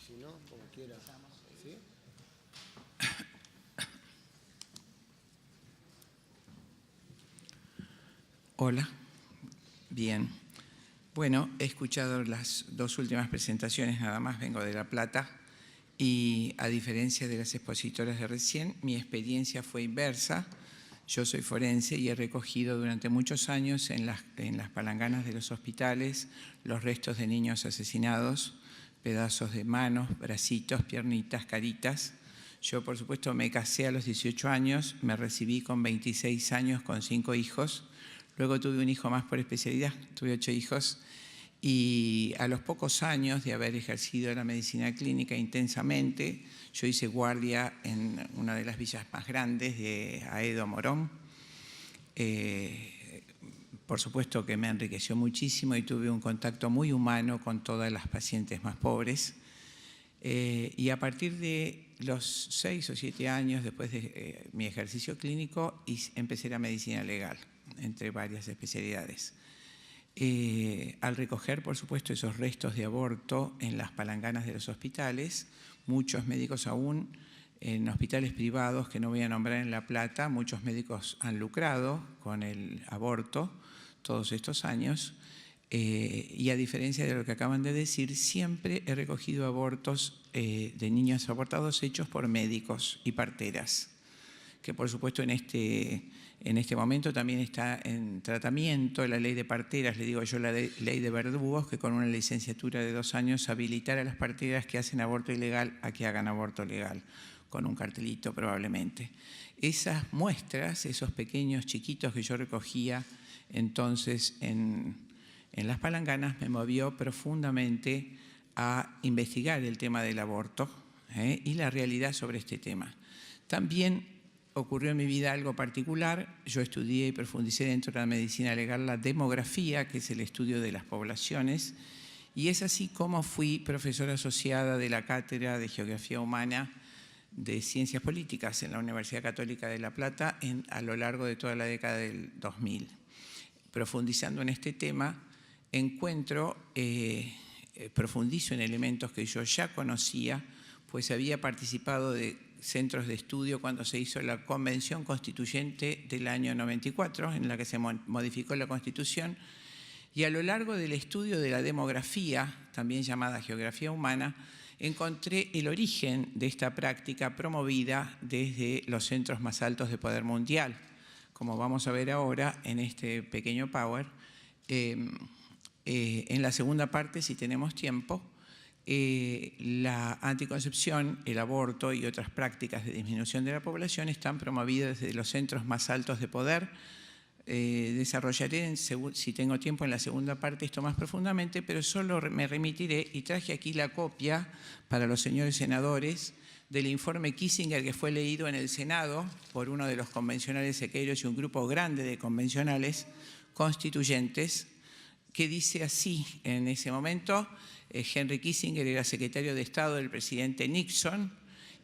si no, como quiera. ¿Sí? Hola, bien. Bueno, he escuchado las dos últimas presentaciones, nada más vengo de La Plata, y a diferencia de las expositoras de recién, mi experiencia fue inversa. Yo soy forense y he recogido durante muchos años en las palanganas de los hospitales los restos de niños asesinados, pedazos de manos, bracitos, piernitas, caritas. Yo, por supuesto, me casé a los 18 años, me recibí con 26 años con 5 hijos. Luego tuve un hijo más por especialidad, tuve 8 hijos. Y a los pocos años de haber ejercido la medicina clínica intensamente, yo hice guardia en una de las villas más grandes de Aedo, Morón. Por supuesto que me enriqueció muchísimo y tuve un contacto muy humano con todas las pacientes más pobres. Y a partir de los 6 o 7 años después de mi ejercicio clínico, empecé la medicina legal, entre varias especialidades. Al recoger, por supuesto, esos restos de aborto en las palanganas de los hospitales, muchos médicos aún en hospitales privados, que no voy a nombrar en La Plata, muchos médicos han lucrado con el aborto todos estos años. Y a diferencia de lo que acaban de decir, siempre he recogido abortos de niños abortados hechos por médicos y parteras, que por supuesto en este momento también está en tratamiento la ley de parteras, le digo yo la ley de verdugos, que con una licenciatura de 2 años habilitar a las parteras que hacen aborto ilegal a que hagan aborto legal, con un cartelito probablemente. Esas muestras, esos pequeños chiquitos que yo recogía entonces en las palanganas, me movió profundamente a investigar el tema del aborto y la realidad sobre este tema. También ocurrió en mi vida algo particular. Yo estudié y profundicé dentro de la medicina legal la demografía, que es el estudio de las poblaciones, y es así como fui profesora asociada de la Cátedra de Geografía Humana de Ciencias Políticas en la Universidad Católica de La Plata a lo largo de toda la década del 2000. Profundizando en este tema, profundizo en elementos que yo ya conocía, pues había participado de centros de estudio cuando se hizo la Convención Constituyente del año 94, en la que se modificó la Constitución, y a lo largo del estudio de la demografía, también llamada geografía humana, encontré el origen de esta práctica promovida desde los centros más altos de poder mundial. Como vamos a ver ahora en este pequeño power, en la segunda parte, si tenemos tiempo, la anticoncepción, el aborto y otras prácticas de disminución de la población están promovidas desde los centros más altos de poder. Desarrollaré, si tengo tiempo, en la segunda parte esto más profundamente, pero solo me remitiré y traje aquí la copia para los señores senadores del informe Kissinger que fue leído en el Senado por uno de los convencionales sequeros y un grupo grande de convencionales constituyentes, que dice así en ese momento: Henry Kissinger era secretario de Estado del presidente Nixon,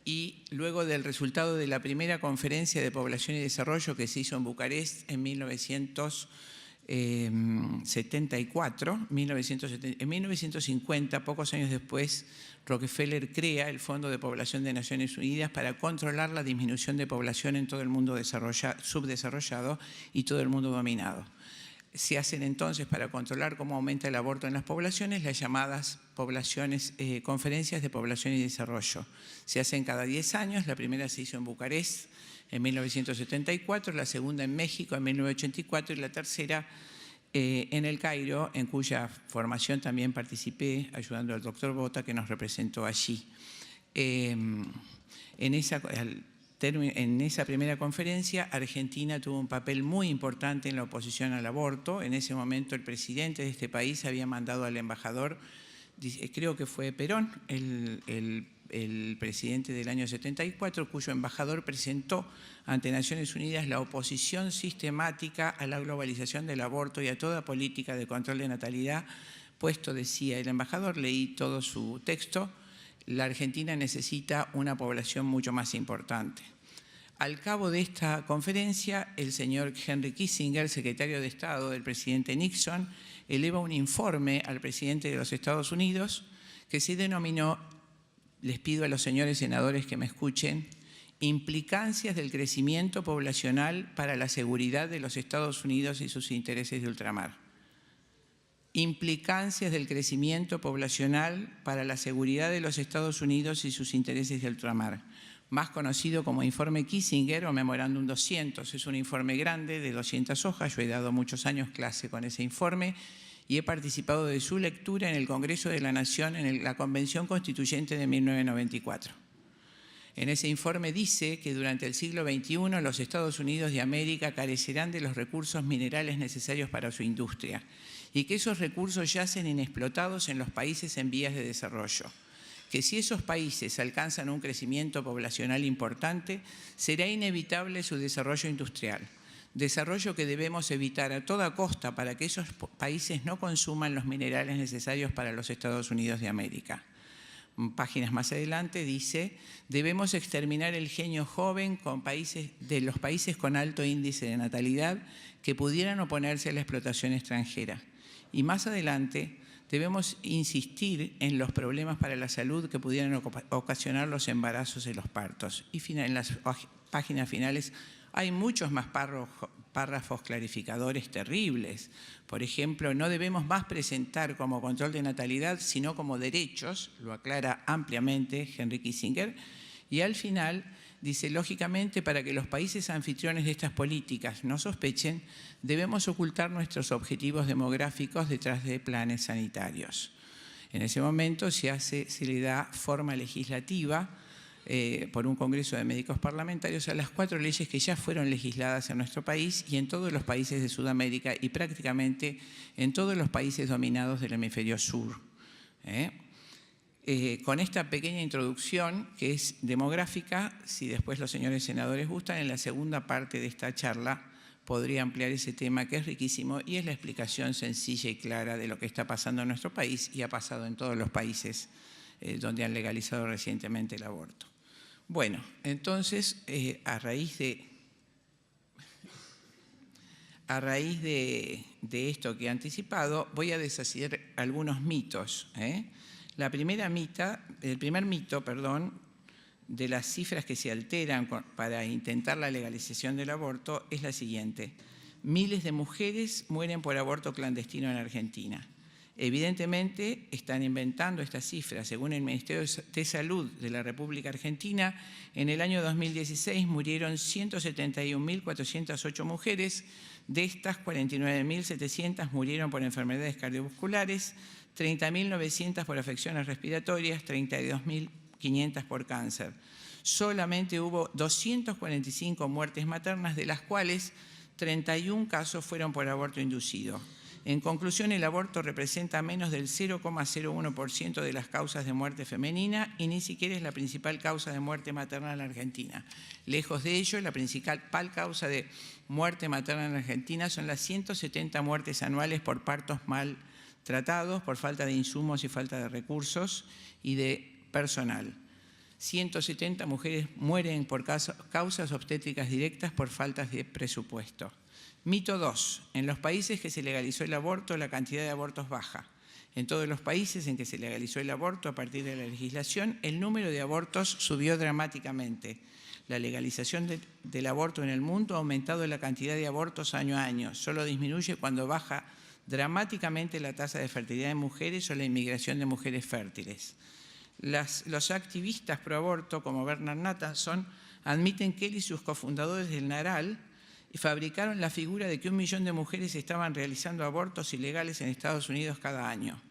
y luego del resultado de la primera conferencia de población y desarrollo que se hizo en Bucarest en 1974, en 1950, pocos años después, Rockefeller crea el Fondo de Población de Naciones Unidas para controlar la disminución de población en todo el mundo subdesarrollado y todo el mundo dominado. Se hacen entonces, para controlar cómo aumenta el aborto en las poblaciones, las llamadas conferencias de población y desarrollo. Se hacen cada 10 años, la primera se hizo en Bucarest en 1974, la segunda en México en 1984 y la tercera en El Cairo, en cuya formación también participé ayudando al doctor Bota, que nos representó allí. En esa primera conferencia, Argentina tuvo un papel muy importante en la oposición al aborto. En ese momento el presidente de este país había mandado al embajador, creo que fue Perón, el presidente del año 74, cuyo embajador presentó ante Naciones Unidas la oposición sistemática a la globalización del aborto y a toda política de control de natalidad, puesto, decía el embajador, leí todo su texto: la Argentina necesita una población mucho más importante. Al cabo de esta conferencia, el señor Henry Kissinger, secretario de Estado del presidente Nixon, eleva un informe al presidente de los Estados Unidos que se denominó les pido a los señores senadores que me escuchen, implicancias del crecimiento poblacional para la seguridad de los Estados Unidos y sus intereses de ultramar. Implicancias del crecimiento poblacional para la seguridad de los Estados Unidos y sus intereses de ultramar, más conocido como informe Kissinger o Memorándum 200. Es un informe grande de 200 hojas, yo he dado muchos años clase con ese informe y he participado de su lectura en el Congreso de la Nación en la Convención Constituyente de 1994. En ese informe dice que durante el siglo XXI los Estados Unidos de América carecerán de los recursos minerales necesarios para su industria y que esos recursos yacen inexplotados en los países en vías de desarrollo. Que si esos países alcanzan un crecimiento poblacional importante, será inevitable su desarrollo industrial. Desarrollo que debemos evitar a toda costa para que esos países no consuman los minerales necesarios para los Estados Unidos de América. Páginas más adelante dice, debemos exterminar el genio joven de los países con alto índice de natalidad que pudieran oponerse a la explotación extranjera. Y más adelante, debemos insistir en los problemas para la salud que pudieran ocasionar los embarazos y los partos. Y en las páginas finales hay muchos más párrafos clarificadores terribles. Por ejemplo, no debemos más presentar como control de natalidad, sino como derechos, lo aclara ampliamente Henry Kissinger, y al final dice, lógicamente, para que los países anfitriones de estas políticas no sospechen, debemos ocultar nuestros objetivos demográficos detrás de planes sanitarios. En ese momento se le da forma legislativa por un Congreso de Médicos Parlamentarios a las 4 leyes que ya fueron legisladas en nuestro país y en todos los países de Sudamérica y prácticamente en todos los países dominados del hemisferio sur. Con esta pequeña introducción, que es demográfica, si después los señores senadores gustan, en la segunda parte de esta charla podría ampliar ese tema que es riquísimo y es la explicación sencilla y clara de lo que está pasando en nuestro país y ha pasado en todos los países donde han legalizado recientemente el aborto. Bueno, entonces, a raíz de esto que he anticipado, voy a deshacer algunos mitos. El primer mito, de las cifras que se alteran para intentar la legalización del aborto es la siguiente. Miles de mujeres mueren por aborto clandestino en Argentina. Evidentemente están inventando estas cifras. Según el Ministerio de Salud de la República Argentina, en el año 2016 murieron 171.408 mujeres. De estas, 49.700 murieron por enfermedades cardiovasculares, 30.900 por afecciones respiratorias, 32.500 por cáncer. Solamente hubo 245 muertes maternas, de las cuales 31 casos fueron por aborto inducido. En conclusión, el aborto representa menos del 0,01% de las causas de muerte femenina y ni siquiera es la principal causa de muerte materna en la Argentina. Lejos de ello, la principal causa de muerte materna en la Argentina son las 170 muertes anuales por partos mal tratados, por falta de insumos y falta de recursos y de personal. 170 mujeres mueren por causas obstétricas directas por faltas de presupuesto. Mito 2. En los países que se legalizó el aborto, la cantidad de abortos baja. En todos los países en que se legalizó el aborto a partir de la legislación, el número de abortos subió dramáticamente. La legalización del aborto en el mundo ha aumentado la cantidad de abortos año a año. Solo disminuye cuando baja dramáticamente la tasa de fertilidad de mujeres o la inmigración de mujeres fértiles. Los activistas pro aborto, como Bernard Nathanson, admiten que él y sus cofundadores del NARAL fabricaron la figura de que 1 millón de mujeres estaban realizando abortos ilegales en Estados Unidos cada año.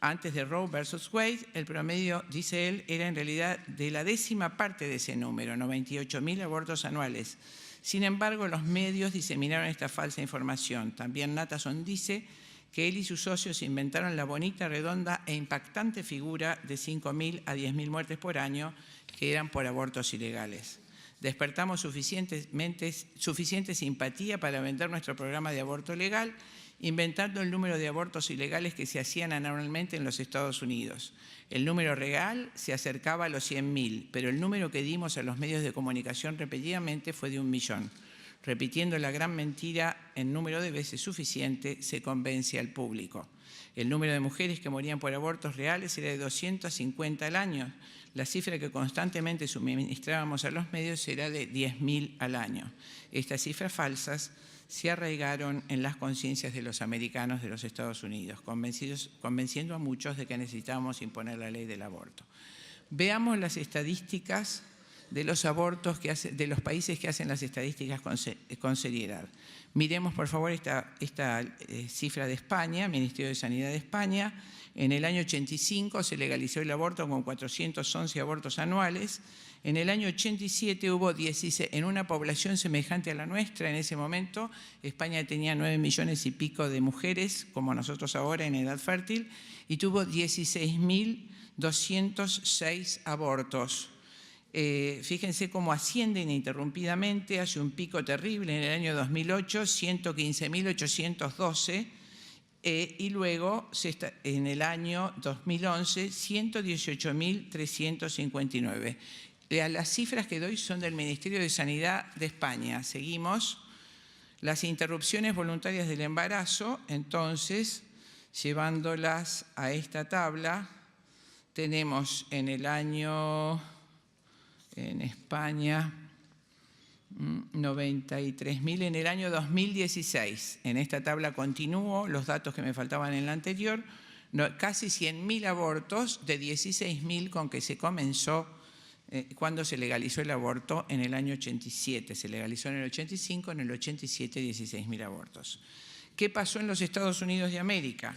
Antes de Roe versus Wade, el promedio, dice él, era en realidad de la 10ª parte de ese número, 98.000 abortos anuales. Sin embargo, los medios diseminaron esta falsa información. También Nathanson dice que él y sus socios inventaron la bonita, redonda e impactante figura de 5.000 a 10.000 muertes por año que eran por abortos ilegales. Despertamos suficiente simpatía para vender nuestro programa de aborto legal, inventando el número de abortos ilegales que se hacían anualmente en los Estados Unidos. El número real se acercaba a los 100.000, pero el número que dimos a los medios de comunicación repetidamente fue de 1 millón. repitiendo la gran mentira en número de veces suficiente, se convence al público. El número de mujeres que morían por abortos reales era de 250 al año. La cifra que constantemente suministrábamos a los medios era de 10.000 al año. Estas cifras falsas se arraigaron en las conciencias de los americanos de los Estados Unidos, convenciendo a muchos de que necesitábamos imponer la ley del aborto. Veamos las estadísticas de los abortos de los países que hacen las estadísticas con seriedad. Miremos, por favor, esta cifra de España, Ministerio de Sanidad de España. En el año 85 se legalizó el aborto con 411 abortos anuales. En el año 87 hubo 16, en una población semejante a la nuestra en ese momento, España tenía 9 millones y pico de mujeres, como nosotros ahora, en edad fértil, y tuvo 16.206 abortos. Fíjense cómo asciende ininterrumpidamente, hace un pico terrible en el año 2008, 115.812, y luego en el año 2011, 118.359. Las cifras que doy son del Ministerio de Sanidad de España. Seguimos. Las interrupciones voluntarias del embarazo, entonces, llevándolas a esta tabla, tenemos en el año, en España, 93.000 en el año 2016. En esta tabla continúo los datos que me faltaban en la anterior. Casi 100.000 abortos de 16.000 con que se comenzó cuando se legalizó el aborto en el año 87. Se legalizó en el 85, en el 87 16.000 abortos. ¿Qué pasó en los Estados Unidos de América?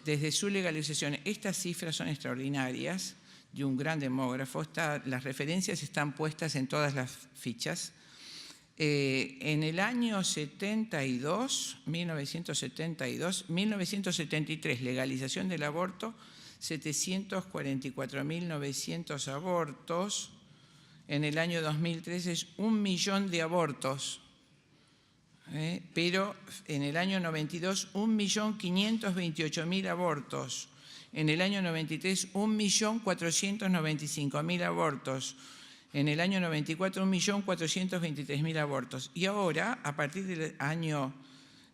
Desde su legalización, estas cifras son extraordinarias, de un gran demógrafo. Las referencias están puestas en todas las fichas. En el año 1973, legalización del aborto, 744.900 abortos. En el año 2003 es 1 millón de abortos. Pero en el año 92, 1.528.000 abortos. En el año 93, 1.495.000 abortos. En el año 94, 1.423.000 abortos. Y ahora, a partir del año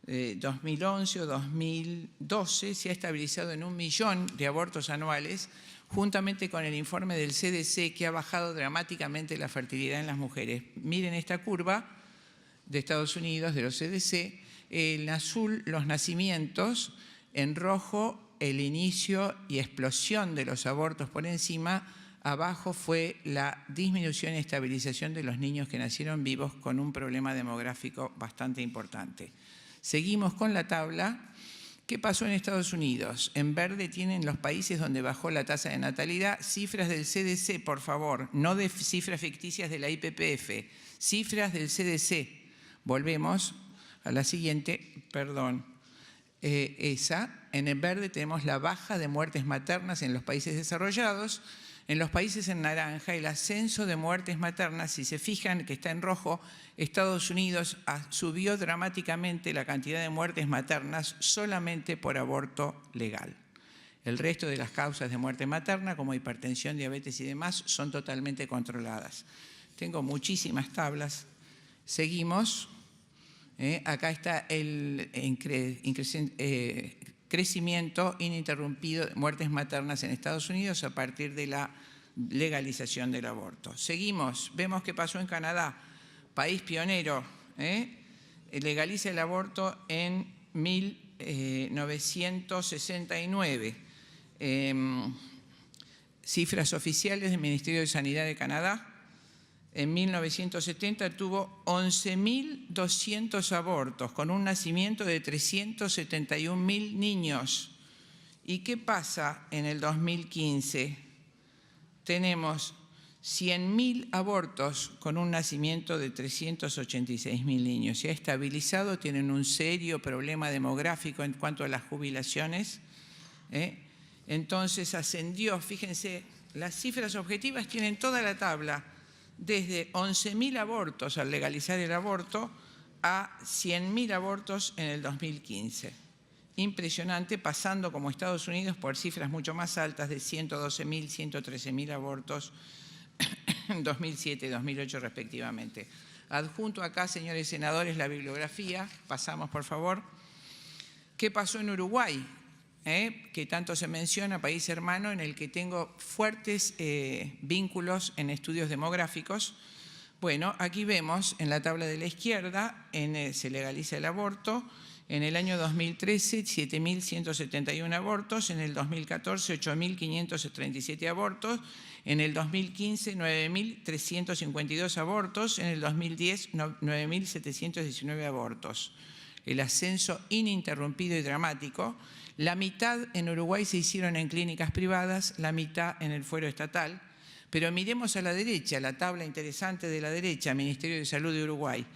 2011 o 2012, se ha estabilizado en 1 millón de abortos anuales, juntamente con el informe del CDC, que ha bajado dramáticamente la fertilidad en las mujeres. Miren esta curva de Estados Unidos, de los CDC, en azul los nacimientos, en rojo el inicio y explosión de los abortos por encima, abajo fue la disminución y estabilización de los niños que nacieron vivos con un problema demográfico bastante importante. Seguimos con la tabla. ¿Qué pasó en Estados Unidos? En verde tienen los países donde bajó la tasa de natalidad. Cifras del CDC, por favor, no de cifras ficticias de la IPPF, cifras del CDC. Volvemos a la siguiente, perdón, en el verde tenemos la baja de muertes maternas en los países desarrollados. En los países en naranja, el ascenso de muertes maternas, si se fijan que está en rojo, Estados Unidos subió dramáticamente la cantidad de muertes maternas solamente por aborto legal. El resto de las causas de muerte materna, como hipertensión, diabetes y demás, son totalmente controladas. Tengo muchísimas tablas. Seguimos. Acá está el crecimiento ininterrumpido de muertes maternas en Estados Unidos a partir de la legalización del aborto. Seguimos, vemos qué pasó en Canadá, país pionero, legaliza el aborto en 1969. Cifras oficiales del Ministerio de Sanidad de Canadá. En 1970 tuvo 11.200 abortos, con un nacimiento de 371.000 niños. ¿Y qué pasa en el 2015? Tenemos 100.000 abortos con un nacimiento de 386.000 niños. Se ha estabilizado, tienen un serio problema demográfico en cuanto a las jubilaciones. Entonces ascendió, fíjense, las cifras objetivas tienen toda la tabla, desde 11.000 abortos al legalizar el aborto a 100.000 abortos en el 2015. Impresionante, pasando como Estados Unidos por cifras mucho más altas de 112.000, 113.000 abortos en 2007 y 2008 respectivamente. Adjunto acá, señores senadores, la bibliografía. Pasamos, por favor. ¿Qué pasó en Uruguay? Que tanto se menciona, país hermano en el que tengo fuertes vínculos en estudios demográficos. Bueno, aquí vemos en la tabla de la izquierda, se legaliza el aborto. En el año 2013, 7.171 abortos. En el 2014, 8.537 abortos. En el 2015, 9.352 abortos. En el 2010, 9.719 abortos. El ascenso ininterrumpido y dramático. La mitad en Uruguay se hicieron en clínicas privadas, la mitad en el fuero estatal. Pero miremos a la derecha, la tabla interesante de la derecha, Ministerio de Salud de Uruguay.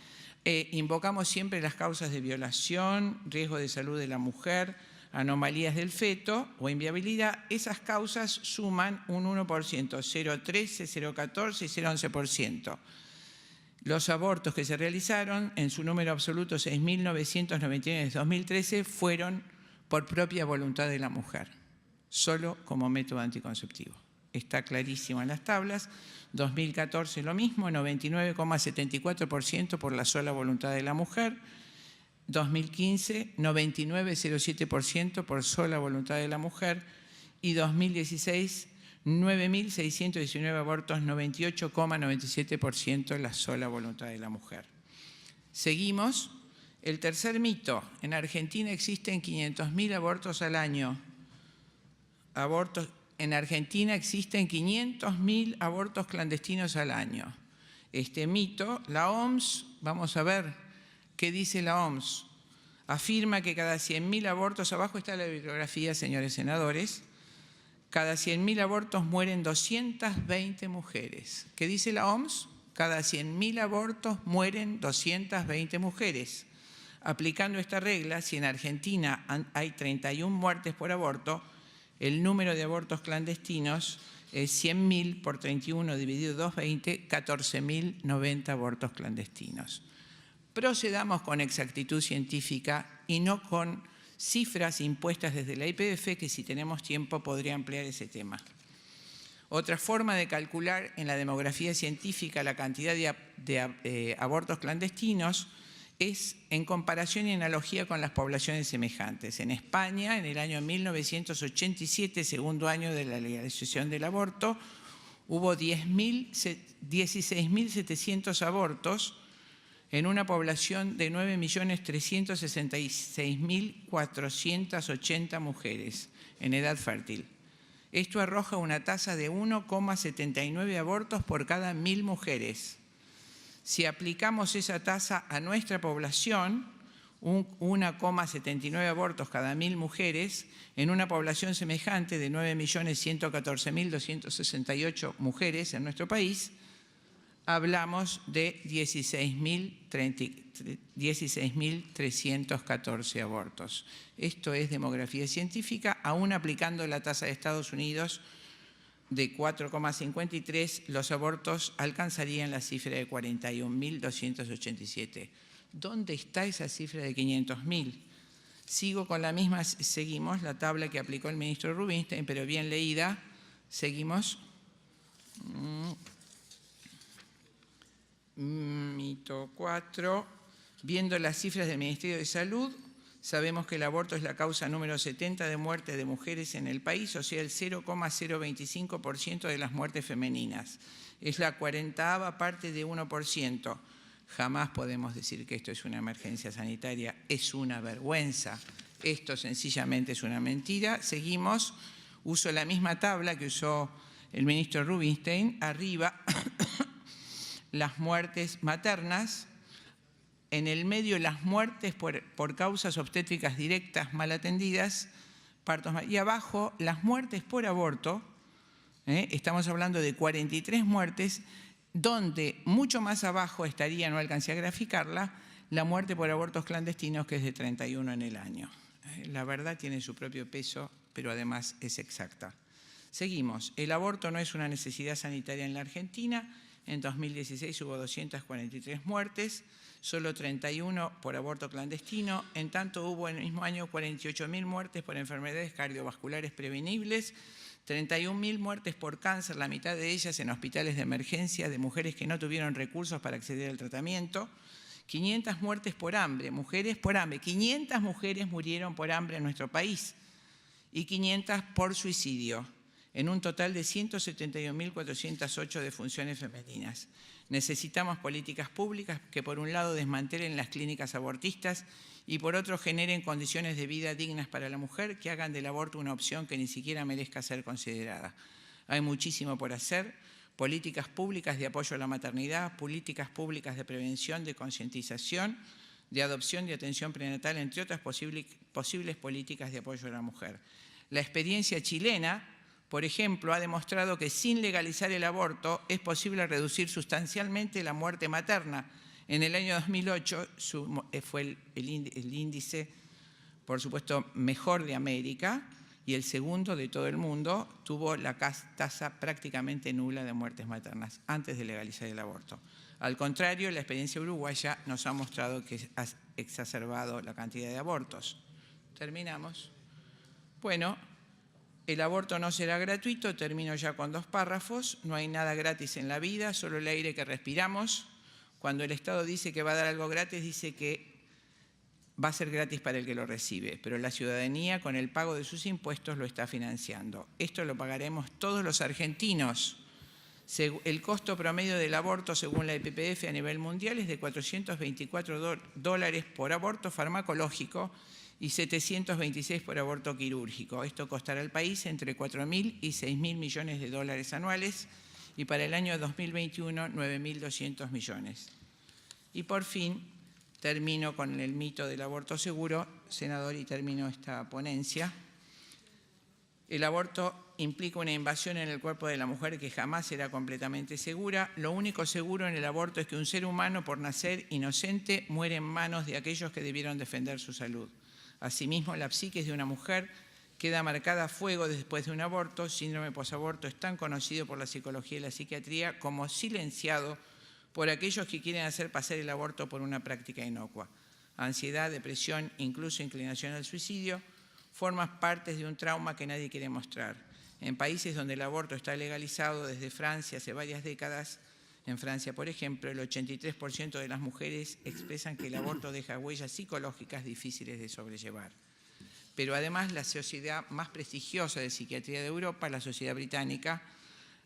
Invocamos siempre las causas de violación, riesgo de salud de la mujer, anomalías del feto o inviabilidad. Esas causas suman un 1%, 0,13, 0,14 y 0,11%. Los abortos que se realizaron, en su número absoluto 6.999 en 2013, fueron por propia voluntad de la mujer, solo como método anticonceptivo. Está clarísimo en las tablas. 2014 lo mismo, 99,74% por la sola voluntad de la mujer. 2015, 99,07% por sola voluntad de la mujer. Y 2016, 9.619 abortos, 98,97% la sola voluntad de la mujer. Seguimos. El tercer mito. En Argentina existen 500.000 abortos al año. En Argentina existen 500.000 abortos clandestinos al año. Este mito, la OMS, vamos a ver qué dice la OMS. Afirma que cada 100.000 abortos, abajo está la bibliografía, señores senadores, cada 100.000 abortos mueren 220 mujeres. ¿Qué dice la OMS? Cada 100.000 abortos mueren 220 mujeres. Aplicando esta regla, si en Argentina hay 31 muertes por aborto, el número de abortos clandestinos es 100.000 por 31 dividido 220, 14.090 abortos clandestinos. Procedamos con exactitud científica y no con cifras impuestas desde la IPF, que si tenemos tiempo podría ampliar ese tema. Otra forma de calcular en la demografía científica la cantidad de abortos clandestinos es en comparación y analogía con las poblaciones semejantes. En España, en el año 1987, segundo año de la legalización del aborto, hubo 16.700 abortos en una población de 9.366.480 mujeres en edad fértil. Esto arroja una tasa de 1,79 abortos por cada 1.000 mujeres. Si aplicamos esa tasa a nuestra población, 1,79 abortos cada 1.000 mujeres, en una población semejante de 9.114.268 mujeres en nuestro país, hablamos de 16.314 abortos. Esto es demografía científica, aún aplicando la tasa de Estados Unidos de 4,53, los abortos alcanzarían la cifra de 41.287. ¿Dónde está esa cifra de 500.000? Sigo con la misma, seguimos la tabla que aplicó el ministro Rubinstein, pero bien leída. Seguimos. Mito 4. Viendo las cifras del Ministerio de Salud, sabemos que el aborto es la causa número 70 de muerte de mujeres en el país, o sea, el 0,025% de las muertes femeninas. Es la 40ª parte de 1%. Jamás podemos decir que esto es una emergencia sanitaria, es una vergüenza. Esto sencillamente es una mentira. Seguimos, uso la misma tabla que usó el ministro Rubinstein. Arriba, las muertes maternas. En el medio, las muertes por causas obstétricas directas mal atendidas, partos mal. Y abajo, las muertes por aborto. Estamos hablando de 43 muertes, donde mucho más abajo estaría, no alcancé a graficarla, la muerte por abortos clandestinos, que es de 31 en el año. La verdad tiene su propio peso, pero además es exacta. Seguimos. El aborto no es una necesidad sanitaria en la Argentina. En 2016 hubo 243 muertes, solo 31 por aborto clandestino. En tanto hubo en el mismo año 48.000 muertes por enfermedades cardiovasculares prevenibles, 31.000 muertes por cáncer, la mitad de ellas en hospitales de emergencia de mujeres que no tuvieron recursos para acceder al tratamiento, 500 muertes por hambre, mujeres por hambre, 500 mujeres murieron por hambre en nuestro país y 500 por suicidio, en un total de 171.408 defunciones femeninas. Necesitamos políticas públicas que por un lado desmantelen las clínicas abortistas y por otro generen condiciones de vida dignas para la mujer que hagan del aborto una opción que ni siquiera merezca ser considerada. Hay muchísimo por hacer, políticas públicas de apoyo a la maternidad, políticas públicas de prevención, de concientización, de adopción, de atención prenatal, entre otras posibles políticas de apoyo a la mujer. La experiencia chilena, por ejemplo, ha demostrado que sin legalizar el aborto es posible reducir sustancialmente la muerte materna. En el año 2008 fue el índice, por supuesto, mejor de América y el segundo de todo el mundo. Tuvo la tasa prácticamente nula de muertes maternas antes de legalizar el aborto. Al contrario, la experiencia uruguaya nos ha mostrado que ha exacerbado la cantidad de abortos. ¿Terminamos? Bueno, el aborto no será gratuito, termino ya con 2 párrafos. No hay nada gratis en la vida, solo el aire que respiramos. Cuando el Estado dice que va a dar algo gratis, dice que va a ser gratis para el que lo recibe, pero la ciudadanía con el pago de sus impuestos lo está financiando. Esto lo pagaremos todos los argentinos. El costo promedio del aborto, según la EPPF a nivel mundial, es de $424 por aborto farmacológico y 726 por aborto quirúrgico. Esto costará al país entre 4.000 y 6.000 millones de dólares anuales y para el año 2021 9.200 millones. Y por fin termino con el mito del aborto seguro, senador, y termino esta ponencia. El aborto implica una invasión en el cuerpo de la mujer que jamás será completamente segura. Lo único seguro en el aborto es que un ser humano, por nacer inocente, muere en manos de aquellos que debieron defender su salud. Asimismo, la psiquis de una mujer queda marcada a fuego después de un aborto. Síndrome posaborto es tan conocido por la psicología y la psiquiatría como silenciado por aquellos que quieren hacer pasar el aborto por una práctica inocua. Ansiedad, depresión, incluso inclinación al suicidio, forman parte de un trauma que nadie quiere mostrar. En países donde el aborto está legalizado, desde Francia hace varias décadas, en Francia, por ejemplo, el 83% de las mujeres expresan que el aborto deja huellas psicológicas difíciles de sobrellevar. Pero además, la sociedad más prestigiosa de psiquiatría de Europa, la Sociedad Británica,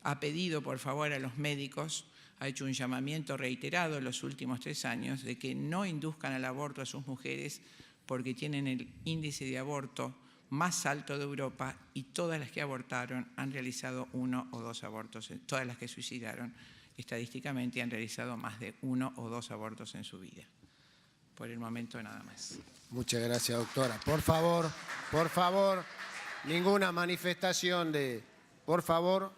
ha pedido por favor a los médicos, ha hecho un llamamiento reiterado en los últimos 3 años de que no induzcan al aborto a sus mujeres porque tienen el índice de aborto más alto de Europa y todas las que abortaron han realizado 1 o 2 abortos, todas las que suicidaron estadísticamente han realizado más de 1 o 2 abortos en su vida. Por el momento nada más. Muchas gracias, doctora. Por favor, ninguna manifestación de... Por favor,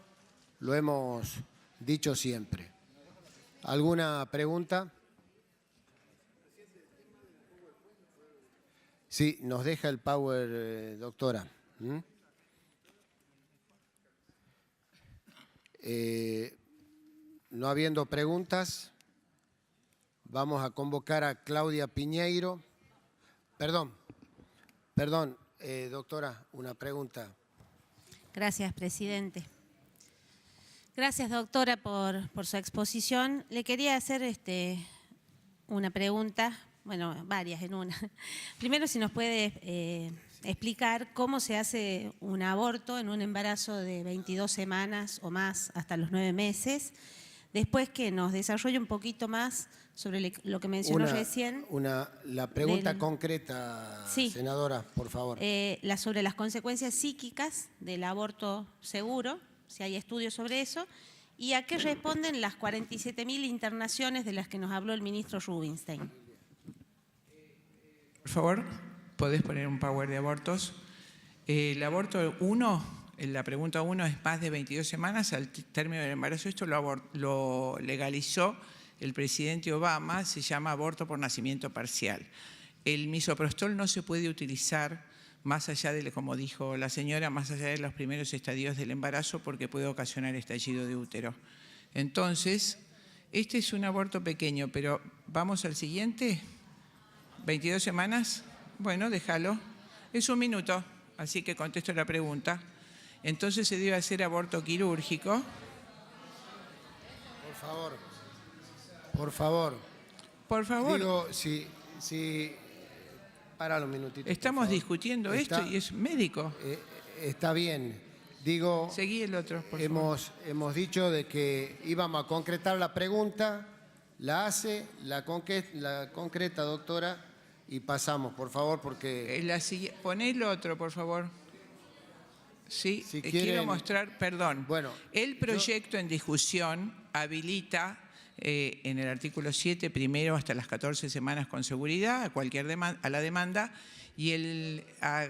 lo hemos dicho siempre. ¿Alguna pregunta? Sí, nos deja el PowerPoint, doctora. No habiendo preguntas, vamos a convocar a Claudia Piñeiro. Perdón, doctora, una pregunta. Gracias, presidente. Gracias, doctora, por su exposición. Le quería hacer una pregunta, bueno, varias en una. Primero, si nos puede explicar cómo se hace un aborto en un embarazo de 22 semanas o más hasta los 9 meses. Después que nos desarrolle un poquito más sobre lo que mencionó recién. La pregunta concreta, sí, senadora, por favor. Sobre las consecuencias psíquicas del aborto seguro, si hay estudios sobre eso, y a qué responden las 47.000 internaciones de las que nos habló el ministro Rubinstein. Por favor, ¿podés poner un power de abortos? El aborto 1... La pregunta 1 es más de 22 semanas al término del embarazo. Esto lo legalizó el presidente Obama, se llama aborto por nacimiento parcial. El misoprostol no se puede utilizar más allá de, como dijo la señora, más allá de los primeros estadios del embarazo porque puede ocasionar estallido de útero. Entonces, Este es un aborto pequeño, pero ¿vamos al siguiente? ¿22 semanas? Bueno, déjalo. Es 1 minuto, así que contesto la pregunta. Entonces se debe hacer aborto quirúrgico. Por favor. Por favor. Por favor. Digo, si para un minutito. Estamos discutiendo esto y es médico. Está bien. Digo, Seguí el otro, por favor. hemos dicho de que íbamos a concretar la pregunta, la hace, la concreta, doctora, y pasamos, por favor, porque... Poné el otro, por favor. Sí, Si quiero quieren- mostrar, perdón. Bueno, el proyecto en discusión habilita en el artículo 7, primero hasta las 14 semanas con seguridad, a la demanda, y el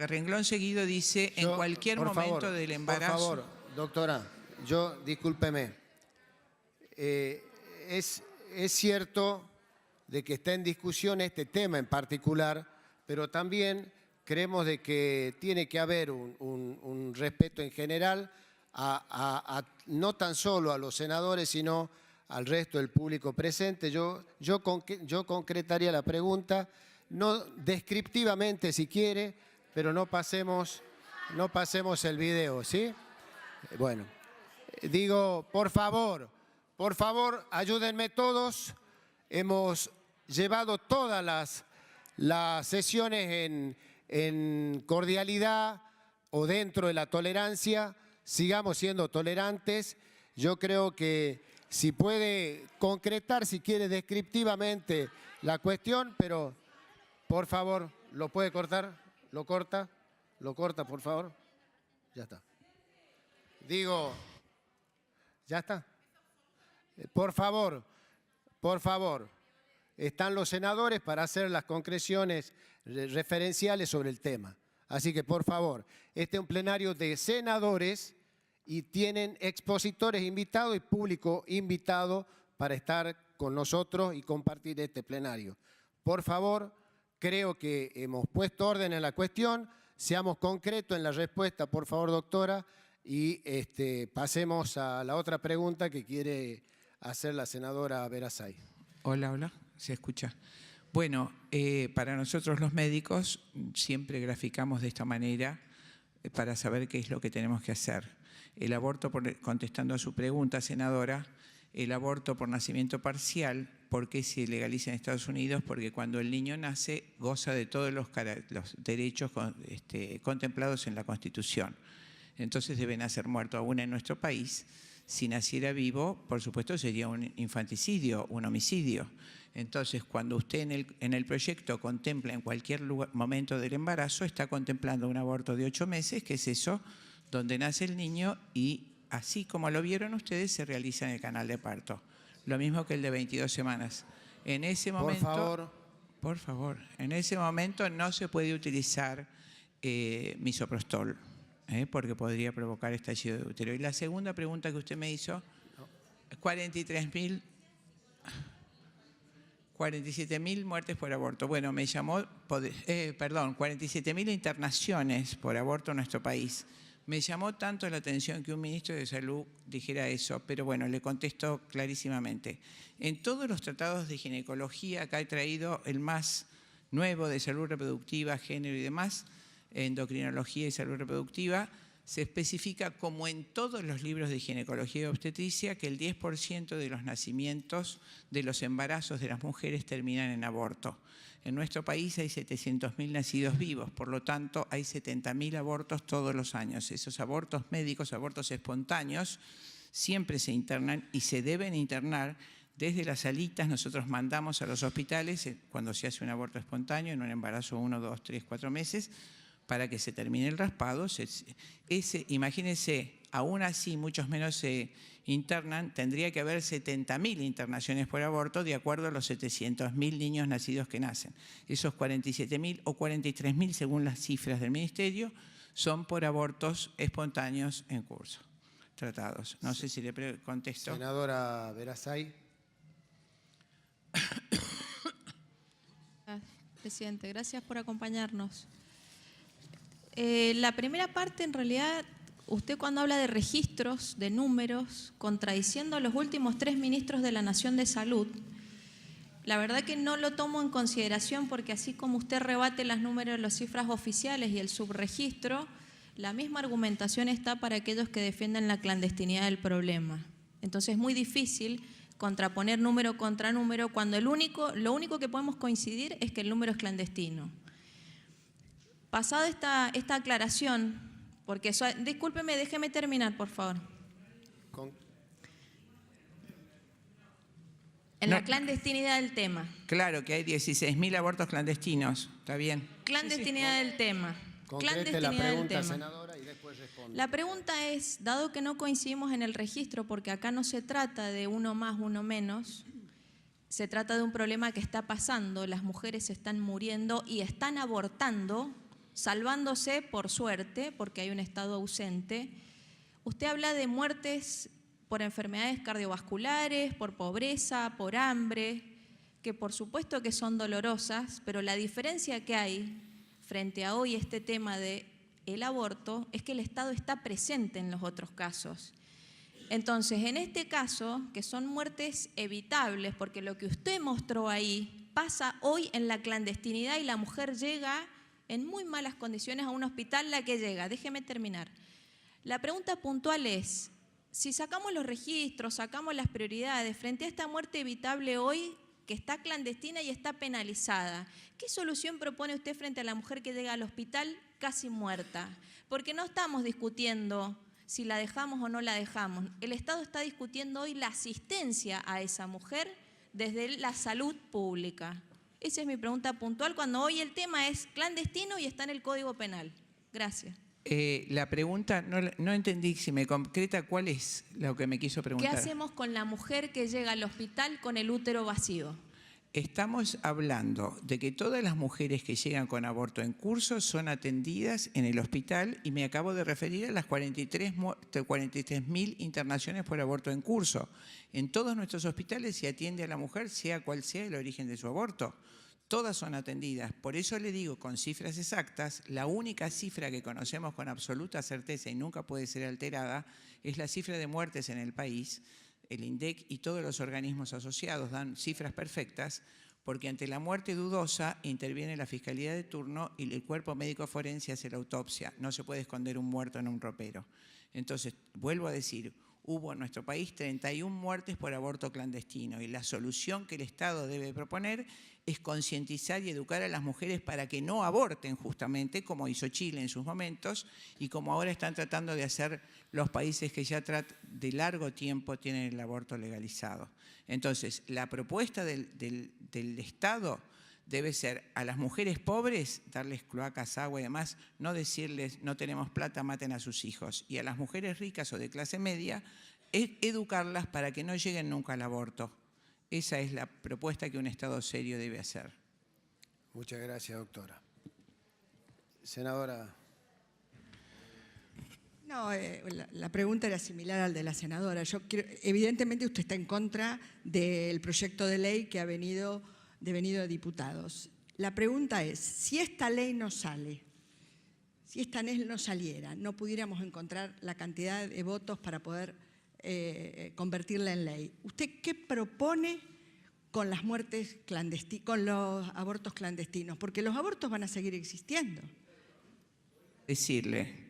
renglón seguido dice en cualquier momento del embarazo. Por favor, doctora, discúlpeme. Es cierto de que está en discusión este tema en particular, pero también creemos de que tiene que haber un respeto en general no tan solo a los senadores, sino al resto del público presente. Yo concretaría la pregunta, no descriptivamente si quiere, pero no pasemos el video, ¿sí? Bueno, digo, por favor, ayúdenme todos. Hemos llevado todas las sesiones en cordialidad o dentro de la tolerancia. Sigamos siendo tolerantes. Yo creo que si puede concretar, si quiere descriptivamente la cuestión, pero por favor, ¿lo puede cortar? ¿Lo corta? ¿Lo corta, por favor? Ya está. Digo, ¿ya está? Por favor, están los senadores para hacer las concreciones referenciales sobre el tema. Así que, por favor, este es un plenario de senadores y tienen expositores invitados y público invitado para estar con nosotros y compartir este plenario. Por favor, creo que hemos puesto orden en la cuestión, seamos concretos en la respuesta, por favor, doctora, y pasemos a la otra pregunta que quiere hacer la senadora Verazay. Hola, ¿se escucha? Bueno, para nosotros los médicos siempre graficamos de esta manera para saber qué es lo que tenemos que hacer. El aborto, contestando a su pregunta, senadora, el aborto por nacimiento parcial, ¿por qué se legaliza en Estados Unidos? Porque cuando el niño nace goza de todos los derechos contemplados en la Constitución. Entonces debe nacer muerto aún en nuestro país. Si naciera vivo, por supuesto, sería un infanticidio, un homicidio. Entonces, cuando usted en el proyecto contempla en cualquier momento del embarazo, está contemplando un aborto de 8 meses, que es eso, donde nace el niño y así como lo vieron ustedes, se realiza en el canal de parto. Lo mismo que el de 22 semanas. En ese momento, por favor, en ese momento no se puede utilizar misoprostol, porque podría provocar estallido de útero. Y la segunda pregunta que usted me hizo, 47.000 muertes por aborto. Bueno, me llamó, 47.000 internaciones por aborto en nuestro país. Me llamó tanto la atención que un ministro de Salud dijera eso, pero bueno, le contesto clarísimamente. En todos los tratados de ginecología, acá he traído el más nuevo de salud reproductiva, género y demás, endocrinología y salud reproductiva, se especifica, como en todos los libros de ginecología y obstetricia, que el 10% de los nacimientos, de los embarazos de las mujeres terminan en aborto. En nuestro país hay 700.000 nacidos vivos, por lo tanto hay 70.000 abortos todos los años. Esos abortos médicos, abortos espontáneos, siempre se internan y se deben internar. Desde las salitas nosotros mandamos a los hospitales, cuando se hace un aborto espontáneo, en un embarazo 1, 2, 3, 4 meses, para que se termine el raspado. Imagínense, aún así muchos menos se internan, tendría que haber 70.000 internaciones por aborto de acuerdo a los 700.000 niños nacidos que nacen. Esos 47.000 o 43.000, según las cifras del Ministerio, son por abortos espontáneos en curso, tratados. No sé si le contesto. Senadora Verazay. Presidente, gracias por acompañarnos. La primera parte, en realidad, usted cuando habla de registros, de números, contradiciendo a los últimos 3 ministros de la Nación de Salud, la verdad que no lo tomo en consideración porque así como usted rebate los números, las cifras oficiales y el subregistro, la misma argumentación está para aquellos que defienden la clandestinidad del problema. Entonces es muy difícil contraponer número contra número cuando lo único que podemos coincidir es que el número es clandestino. Pasada esta aclaración, porque discúlpeme, déjeme terminar, por favor. En la clandestinidad del tema. Claro que hay 16.000 abortos clandestinos, está bien. Clandestinidad del tema. Concrete la pregunta, senadora, y después responde. La pregunta es, dado que no coincidimos en el registro, porque acá no se trata de uno más, uno menos, se trata de un problema que está pasando, las mujeres están muriendo y están abortando, salvándose por suerte, porque hay un Estado ausente. Usted habla de muertes por enfermedades cardiovasculares, por pobreza, por hambre, que por supuesto que son dolorosas, pero la diferencia que hay frente a hoy este tema del aborto es que el Estado está presente en los otros casos. Entonces, en este caso, que son muertes evitables, porque lo que usted mostró ahí pasa hoy en la clandestinidad y la mujer llega en muy malas condiciones a un hospital, la que llega. Déjeme terminar. La pregunta puntual es, si sacamos los registros, sacamos las prioridades, frente a esta muerte evitable hoy, que está clandestina y está penalizada, ¿qué solución propone usted frente a la mujer que llega al hospital casi muerta? Porque no estamos discutiendo si la dejamos o no la dejamos. El Estado está discutiendo hoy la asistencia a esa mujer desde la salud pública. Esa es mi pregunta puntual, cuando hoy el tema es clandestino y está en el Código Penal. Gracias. La pregunta, no entendí, si me concreta cuál es lo que me quiso preguntar. ¿Qué hacemos con la mujer que llega al hospital con el útero vacío? Estamos hablando de que todas las mujeres que llegan con aborto en curso son atendidas en el hospital y me acabo de referir a las 43.000 internaciones por aborto en curso. En todos nuestros hospitales se atiende a la mujer, sea cual sea el origen de su aborto. Todas son atendidas. Por eso le digo con cifras exactas, la única cifra que conocemos con absoluta certeza y nunca puede ser alterada es la cifra de muertes en el país. El INDEC y todos los organismos asociados dan cifras perfectas porque ante la muerte dudosa interviene la Fiscalía de turno y el cuerpo médico forense hace la autopsia. No se puede esconder un muerto en un ropero. Entonces, vuelvo a decir, hubo en nuestro país 31 muertes por aborto clandestino y la solución que el Estado debe proponer es concientizar y educar a las mujeres para que no aborten justamente, como hizo Chile en sus momentos y como ahora están tratando de hacer los países que ya de largo tiempo tienen el aborto legalizado. Entonces, la propuesta del Estado debe ser a las mujeres pobres darles cloacas, agua y demás, no decirles no tenemos plata, maten a sus hijos. Y a las mujeres ricas o de clase media, educarlas para que no lleguen nunca al aborto. Esa es la propuesta que un Estado serio debe hacer. Muchas gracias, doctora. Senadora. No, la pregunta era similar al de la senadora. Evidentemente usted está en contra del proyecto de ley que ha venido de diputados. La pregunta es, si esta ley no sale, si esta ley no saliera, no pudiéramos encontrar la cantidad de votos para poder convertirla en ley. ¿Usted qué propone con las muertes clandestinas, con los abortos clandestinos? Porque los abortos van a seguir existiendo. Decirle,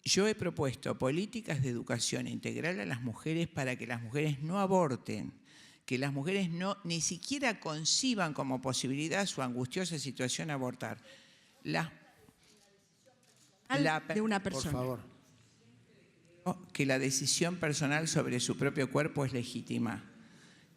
yo he propuesto políticas de educación integral a las mujeres para que las mujeres no aborten, que las mujeres ni siquiera conciban como posibilidad su angustiosa situación abortar. De una persona. Por favor. Que la decisión personal sobre su propio cuerpo es legítima.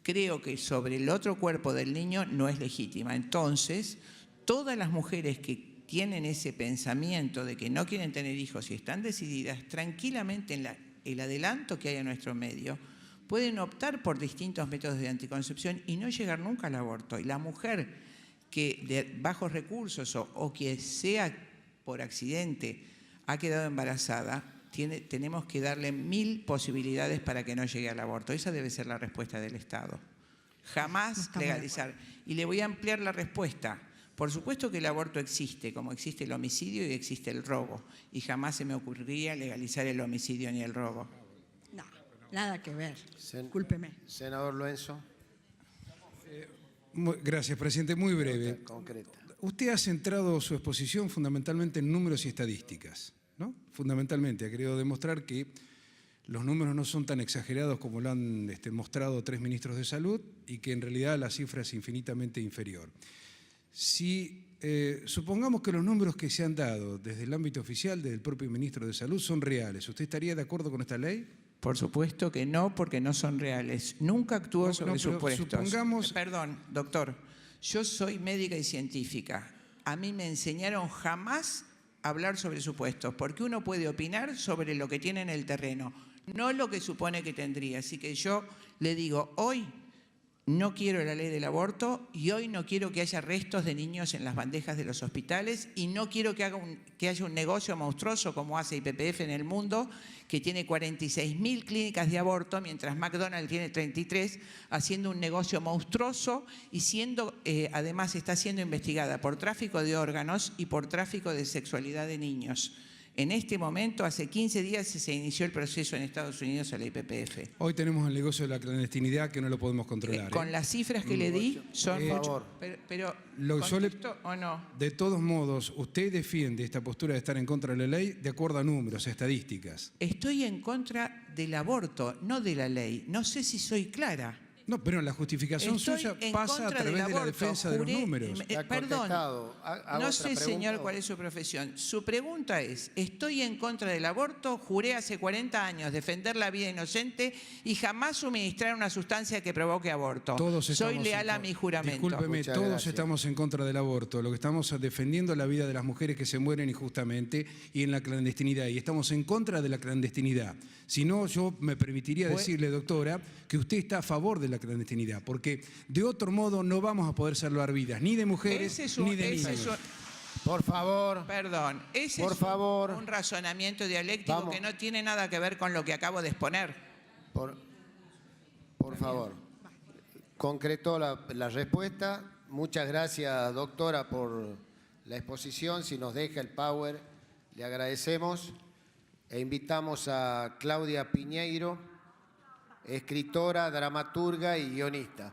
Creo que sobre el otro cuerpo del niño no es legítima. Entonces, todas las mujeres que tienen ese pensamiento de que no quieren tener hijos y están decididas, tranquilamente en el adelanto que hay en nuestro medio, pueden optar por distintos métodos de anticoncepción y no llegar nunca al aborto. Y la mujer que de bajos recursos o que sea por accidente ha quedado embarazada, tenemos que darle 1000 posibilidades para que no llegue al aborto. Esa debe ser la respuesta del Estado. Jamás legalizar. Y le voy a ampliar la respuesta, Por supuesto que el aborto existe, como existe el homicidio y existe el robo. Y jamás se me ocurriría legalizar el homicidio ni el robo. No, nada que ver. Discúlpeme. Senador Lorenzo. Gracias, presidente. Muy breve. Concreta. Usted ha centrado su exposición fundamentalmente en números y estadísticas, ¿no? Fundamentalmente ha querido demostrar que los números no son tan exagerados como lo han mostrado 3 ministros de salud y que en realidad la cifra es infinitamente inferior. Si supongamos que los números que se han dado desde el ámbito oficial, desde el propio ministro de Salud, son reales, ¿usted estaría de acuerdo con esta ley? Por supuesto que no, porque no son reales. Nunca actúo sobre supuestos. Supongamos... Perdón, doctor. Yo soy médica y científica. A mí me enseñaron jamás a hablar sobre supuestos, porque uno puede opinar sobre lo que tiene en el terreno, no lo que supone que tendría. Así que yo le digo, hoy no quiero la ley del aborto y hoy no quiero que haya restos de niños en las bandejas de los hospitales y no quiero que haya un negocio monstruoso como hace IPPF en el mundo, que tiene 46.000 clínicas de aborto, mientras McDonald's tiene 33, haciendo un negocio monstruoso y además está siendo investigada por tráfico de órganos y por tráfico de sexualidad de niños. En este momento, hace 15 días, se inició el proceso en Estados Unidos a la IPPF. Hoy tenemos el negocio de la clandestinidad que no lo podemos controlar. Con las cifras que le di, son mucho. Pero ¿contestó o no? De todos modos, usted defiende esta postura de estar en contra de la ley de acuerdo a números, estadísticas. Estoy en contra del aborto, no de la ley. No sé si soy clara. No, pero la justificación suya pasa a través de la defensa de los números. Perdón, no sé, señor, cuál es su profesión. Su pregunta es, estoy en contra del aborto, juré hace 40 años defender la vida inocente y jamás suministrar una sustancia que provoque aborto. Soy leal a mi juramento. Discúlpeme, todos estamos en contra del aborto. Lo que estamos defendiendo es la vida de las mujeres que se mueren injustamente y en la clandestinidad. Y estamos en contra de la clandestinidad. Si no, yo me permitiría decirle, doctora, que usted está a favor de la clandestinidad, porque de otro modo no vamos a poder salvar vidas, ni de mujeres, ni de niños. Por favor. Perdón, ese es un razonamiento dialéctico que no tiene nada que ver con lo que acabo de exponer. Por favor. Concretó la respuesta. Muchas gracias, doctora, por la exposición. Si nos deja el power, le agradecemos. E invitamos a Claudia Piñeiro, escritora, dramaturga y guionista.